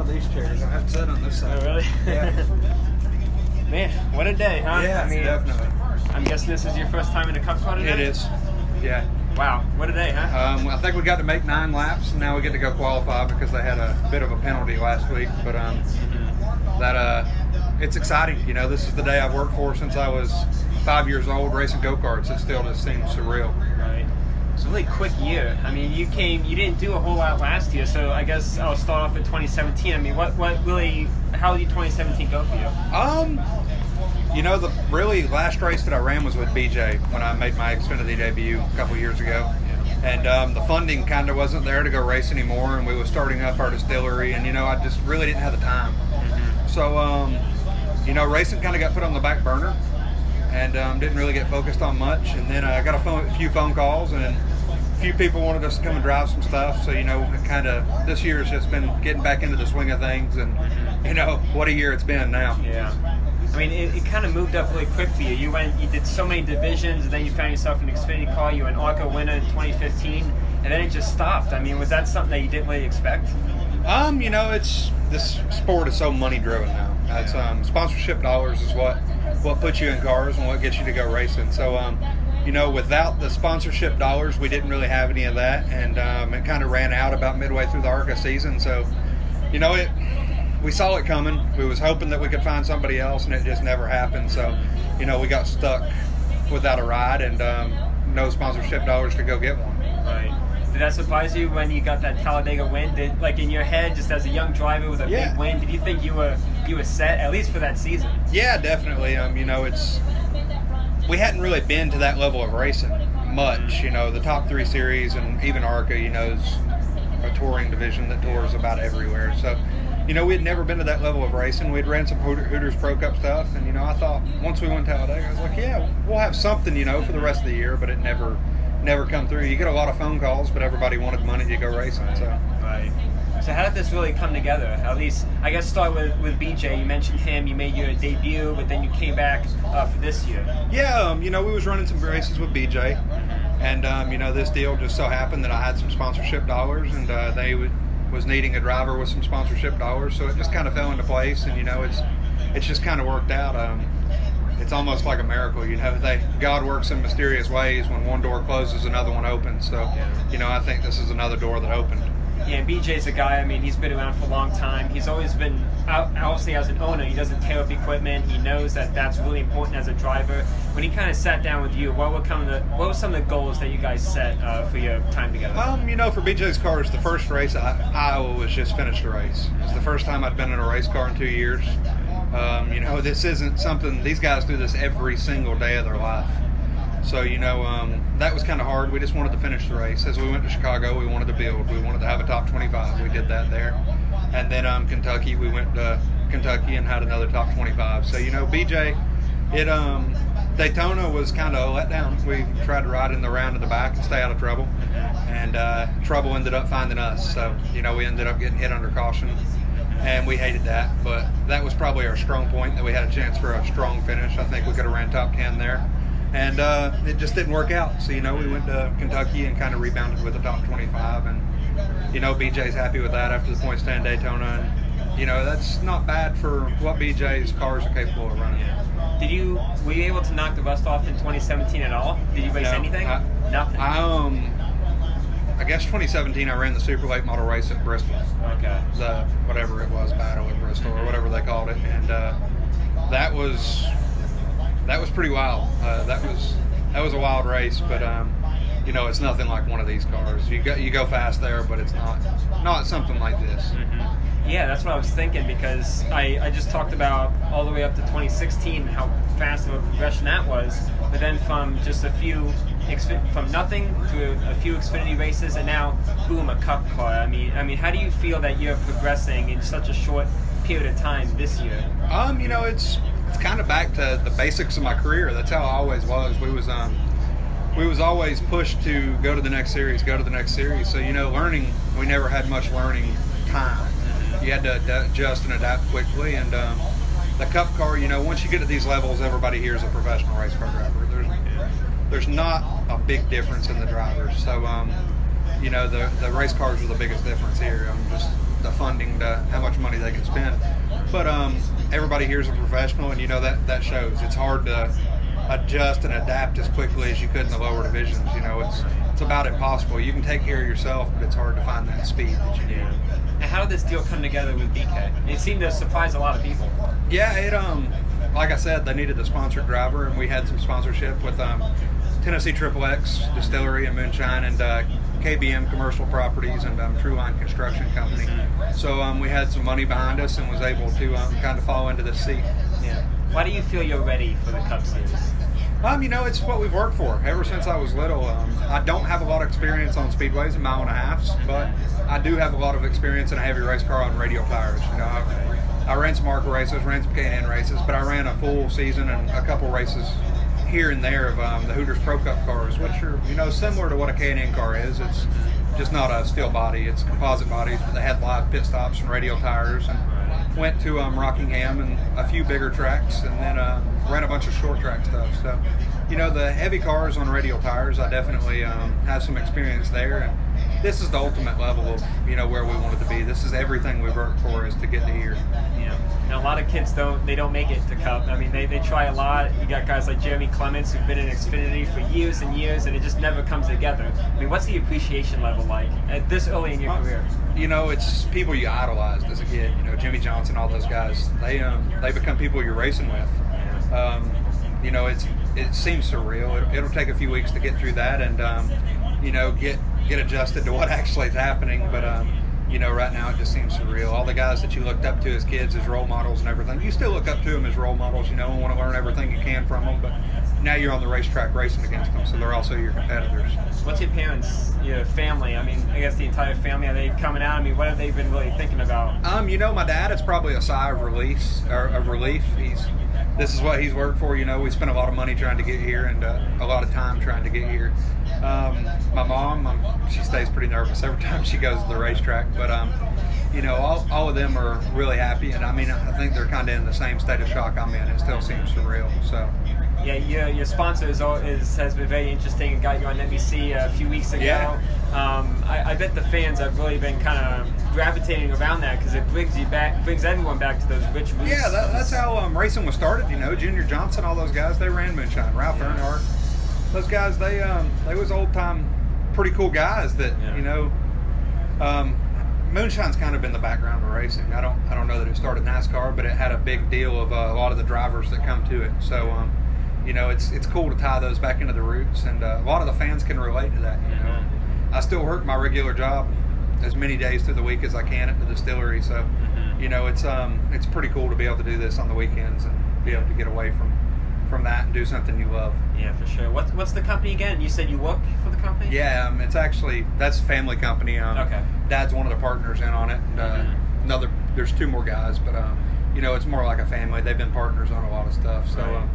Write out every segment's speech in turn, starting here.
these chairs. I have to sit on this side. Oh, really? Yeah. Man, what a day, huh? Yeah, I mean, definitely. I'm guessing this is your first time in a cup car today? It is. Yeah. Wow, what a day, huh? I think we got to make 9 laps, and now we get to go qualify because they had a bit of a penalty last week. But it's exciting. You know, this is the day I've worked for since I was 5 years old, racing go-karts. It still just seems surreal. Right. It's a really quick year. I mean, you didn't do a whole lot last year, so I guess I'll start off in 2017. I mean, how did 2017 go for you? You know, the really last race that I ran was with BJ when I made my Xfinity debut a couple years ago. And the funding kind of wasn't there to go race anymore, and we were starting up our distillery, and, you know, I just really didn't have the time. So, you know, racing kind of got put on the back burner and didn't really get focused on much. And then I got a few phone calls, and a few people wanted us to come and drive some stuff. So, you know, this year has just been getting back into the swing of things, and, you know, what a year it's been now. Yeah. I mean, it kind of moved up really quick for you. You did so many divisions, and then you found yourself in an Xfinity car. You were an ARCA winner in 2015, and then it just stopped. I mean, was that something that you didn't really expect? You know, this sport is so money driven now. It's sponsorship dollars is what puts you in cars and what gets you to go racing. So, you know, without the sponsorship dollars, we didn't really have any of that, and it kind of ran out about midway through the ARCA season. So, you know, we saw it coming. We was hoping that we could find somebody else, and it just never happened. So, you know, we got stuck without a ride and no sponsorship dollars to go get one. Right. Did that surprise you when you got that Talladega win? Like in your head, just as a young driver with a big win, did you think you were set at least for that season? Yeah, definitely. You know, we hadn't really been to that level of racing much. You know, the top 3 series and even ARCA, you know, is a touring division that tours about everywhere. So, you know, we had never been to that level of racing. We'd ran some Hooters Pro Cup stuff, and, you know, I thought once we went to Talladega, I was like, yeah, we'll have something, you know, for the rest of the year, but it never come through. You get a lot of phone calls, but everybody wanted money to go racing. So. Right. So how did this really come together? At least, I guess, start with BJ. You mentioned him. You made your debut, but then you came back for this year. Yeah, you know, we was running some races with BJ, and, you know, this deal just so happened that I had some sponsorship dollars, and they was needing a driver with some sponsorship dollars, so it just kind of fell into place, and, you know, it's just kind of worked out. It's almost like a miracle, you know. God works in mysterious ways. When one door closes, another one opens. So, you know, I think this is another door that opened. Yeah, BJ's a guy, I mean, he's been around for a long time. He's always been, obviously as an owner, he doesn't tear up equipment. He knows that that's really important as a driver. When he kind of sat down with you, what were some of the goals that you guys set for your time together? You know, for BJ's cars, the first race at Iowa was just finished a race. It's the first time I'd been in a race car in 2 years. You know, this isn't something, these guys do this every single day of their life. So, you know, that was kind of hard. We just wanted to finish the race. As we went to Chicago, we wanted to build. We wanted to have a top 25. We did that there. And then Kentucky, we went to Kentucky and had another top 25. So, you know, BJ, Daytona was kind of a letdown. We tried to ride in the round in the back and stay out of trouble. And trouble ended up finding us. So, you know, we ended up getting hit under caution. And we hated that. But that was probably our strong point, that we had a chance for a strong finish. I think we could have ran top 10 there. And it just didn't work out. So, you know, we went to Kentucky and kind of rebounded with the top 25. And, you know, BJ's happy with that after the point stand Daytona. And, you know, that's not bad for what BJ's cars are capable of running. Yeah. Were you able to knock the rust off in 2017 at all? Did you race anything? Nothing. I guess 2017 I ran the Super Late Model race at Bristol. Okay. The whatever it was, Battle at Bristol or whatever they called it. And that was pretty wild. That was a wild race, but you know, it's nothing like one of these cars. You go fast there, but it's not something like this. Mm-hmm. Yeah, that's what I was thinking, because I just talked about all the way up to 2016 how fast of a progression that was, but then from just from nothing to a few Xfinity races, and now boom, a Cup car. I mean, how do you feel that you're progressing in such a short period of time this year? You know, it's kind of back to the basics of my career. That's how I always was. We was always pushed to go to the next series. So, you know, learning, we never had much learning time. You had to adjust and adapt quickly. And the Cup car, you know, once you get to these levels, everybody here is a professional race car driver. There's not a big difference in the drivers. So, you know, the race cars are the biggest difference here. the funding to how much money they can spend. But everybody here is a professional, and that shows. It's hard to adjust and adapt as quickly as you could in the lower divisions. It's about impossible. You can take care of yourself, but it's hard to find that speed that you need. And how did this deal come together with BK? It seemed to surprise a lot of people. Yeah, it like I said, they needed a sponsored driver, and we had some sponsorship with Tennessee XXX Distillery and Moonshine, and KBM Commercial Properties, and True Line Construction Company. So we had some money behind us and was able to kind of fall into this seat. Yeah. Why do you feel you're ready for the Cup Series? It's what we've worked for ever since I was little. I don't have a lot of experience on speedways and mile and a halves, but I do have a lot of experience in a heavy race car on radial tires. I ran some ARCA races, ran some K&N races, but I ran a full season and a couple races here and there of the Hooters Pro Cup cars, which are similar to what a K&N car is. It's just not a steel body; it's composite bodies. But they had live pit stops and radial tires, and went to Rockingham and a few bigger tracks, and then ran a bunch of short track stuff. So, the heavy cars on radial tires, I definitely have some experience there. And this is the ultimate level of where we wanted to be. This is everything we've worked for, is to get to here. Yeah. And a lot of kids don't make it to Cup. I mean, they try a lot. You got guys like Jeremy Clements who've been in Xfinity for years and years, and it just never comes together. I mean, what's the appreciation level like at this early in your career? It's people you idolized as a kid. Jimmy Johnson, all those guys. They become people you're racing with. It seems surreal. It'll take a few weeks to get through that, and get adjusted to what actually is happening. But right now it just seems surreal. All the guys that you looked up to as kids as role models and everything, you still look up to them as role models, and want to learn everything you can from them. But now you're on the racetrack racing against them, so they're also your competitors. What's your parents, your family? I mean, I guess the entire family, are they coming out? I mean, what have they been really thinking about? My dad, it's probably a sigh of relief. This is what he's worked for. We spent a lot of money trying to get here, and a lot of time trying to get here. My mom, she stays pretty nervous every time she goes to the racetrack, but all of them are really happy, and I think they're kind of in the same state of shock I'm in. It still seems surreal. So. Yeah, your sponsor has been very interesting and got you on NBC a few weeks ago. Yeah. I bet the fans have really been kind of gravitating around that because it brings everyone back to those rich roots. Yeah, that's how racing was started. Junior Johnson, all those guys, they ran Moonshine. Ralph Earnhardt, those guys, they was old time, pretty cool guys that Moonshine's kind of been the background of racing. I don't know that it started NASCAR, but it had a big deal of a lot of the drivers that come to it. So. It's cool to tie those back into the roots, and a lot of the fans can relate to that. I still work my regular job as many days through the week as I can at the distillery, so it's pretty cool to be able to do this on the weekends and be able to get away from that and do something you love. Yeah, for sure. What's the company again? You said you work for the company? Yeah, that's a family company. Okay. Dad's one of the partners in on it. And, there's two more guys, but it's more like a family. They've been partners on a lot of stuff, so. Right.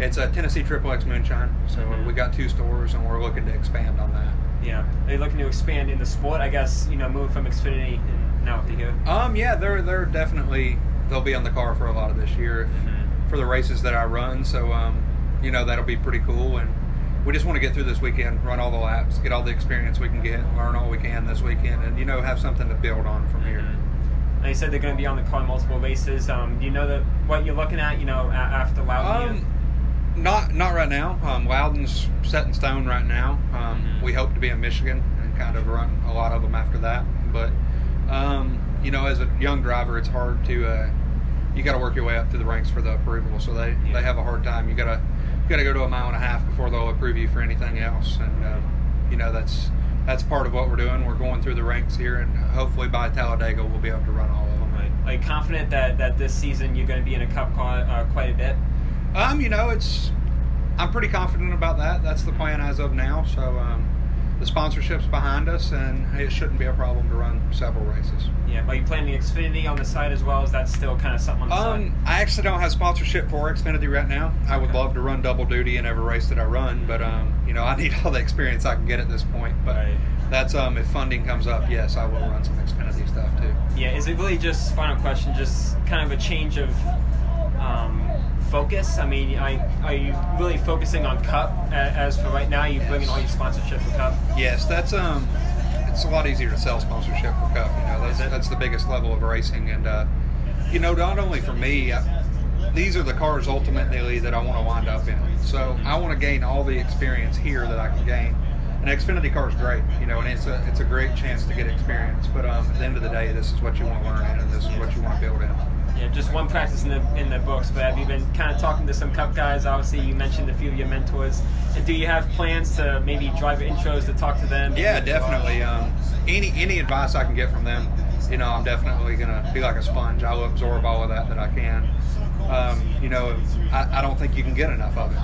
It's a Tennessee XXX Moonshine, so we got 2 stores, and we're looking to expand on that. Yeah, are you looking to expand in the sport? I guess moving from Xfinity and now to here. Yeah, they're definitely, they'll be on the car for a lot of this year for the races that I run. So that'll be pretty cool, and we just want to get through this weekend, run all the laps, get all the experience we can get, learn all we can this weekend, and have something to build on from here. Now you said they're going to be on the car multiple races. Do you know what you're looking at? After Loudon. Not right now. Loudon's set in stone right now. We hope to be in Michigan and kind of run a lot of them after that. But, as a young driver, it's hard to, you got to work your way up through the ranks for the approval. So they have a hard time. You got to go to a mile and a half before they'll approve you for anything else. And, that's part of what we're doing. We're going through the ranks here, and hopefully by Talladega we'll be able to run all of them. Right. Are you confident that this season you're going to be in a Cup car quite a bit? I'm pretty confident about that. That's the plan as of now. So the sponsorship's behind us, and it shouldn't be a problem to run several races. Yeah. Are you planning Xfinity on the side as well? Is that still kind of something on the side? I actually don't have sponsorship for Xfinity right now. I would love to run double duty in every race that I run, but I need all the experience I can get at this point. But that's if funding comes up, yes, I will run some Xfinity stuff too. Yeah. Is it really just, final question, just kind of a change of focus? I mean, are you really focusing on Cup as for right now? Are you bringing all your sponsorship for Cup? Yes, that's it's a lot easier to sell sponsorship for Cup. That's the biggest level of racing, and not only for me. These are the cars ultimately that I want to wind up in. So I want to gain all the experience here that I can gain. An Xfinity car is great, and it's a great chance to get experience. But at the end of the day, this is what you want to learn in, and this is what you want to build in. Yeah, just one practice in the books. But have you been kind of talking to some Cup guys? Obviously, you mentioned a few of your mentors. And do you have plans to maybe driver intros to talk to them? Yeah, definitely. Any advice I can get from them, I'm definitely gonna be like a sponge. I'll absorb all of that I can. I don't think you can get enough of it.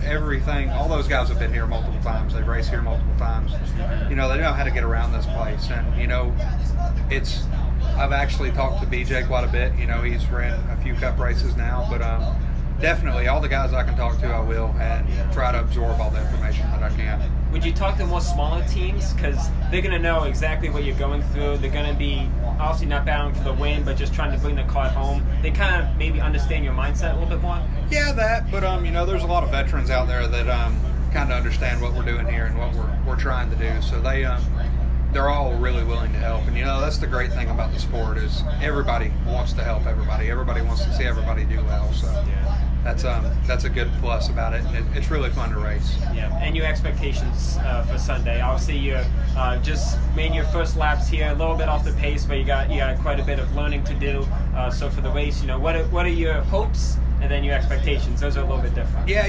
Everything, all those guys have been here multiple times. They've raced here multiple times. They know how to get around this place. And, I've actually talked to BJ quite a bit. He's ran a few Cup races now. But definitely, all the guys I can talk to, I will, and try to absorb all the information that I can. Would you talk to more smaller teams? Because they're going to know exactly what you're going through. They're going to be obviously not battling for the win, but just trying to bring the car home. They kind of maybe understand your mindset a little bit more? Yeah, that. But, there's a lot of veterans out there that kind of understand what we're doing here and what we're trying to do. So they're all really willing to help. And, that's the great thing about the sport is everybody wants to help everybody. Everybody wants to see everybody do well. So that's a good plus about it. It's really fun to race. Yeah, and your expectations for Sunday. Obviously, you just made your first laps here, a little bit off the pace, but you got quite a bit of learning to do. So for the race, what are your hopes and then your expectations? Those are a little bit different. Yeah,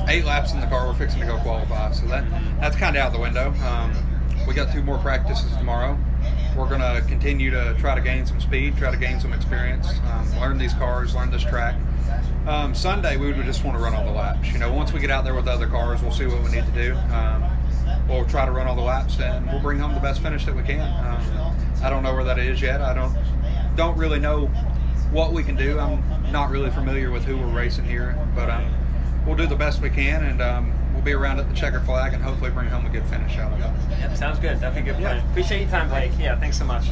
8 laps in the car. We're fixing to go qualify, so that's kind of out the window. We got 2 more practices tomorrow. We're going to continue to try to gain some speed, try to gain some experience, learn these cars, learn this track. Sunday, we would just want to run all the laps. Once we get out there with the other cars, we'll see what we need to do. We'll try to run all the laps, and we'll bring home the best finish that we can. I don't know where that is yet. I don't really know what we can do. I'm not really familiar with who we're racing here, but we'll do the best we can, and we'll be around at the checkered flag and hopefully bring home a good finish out of it. Yep, sounds good. Definitely a good plan. Yeah. Appreciate your time, Blake. Yeah, thanks so much.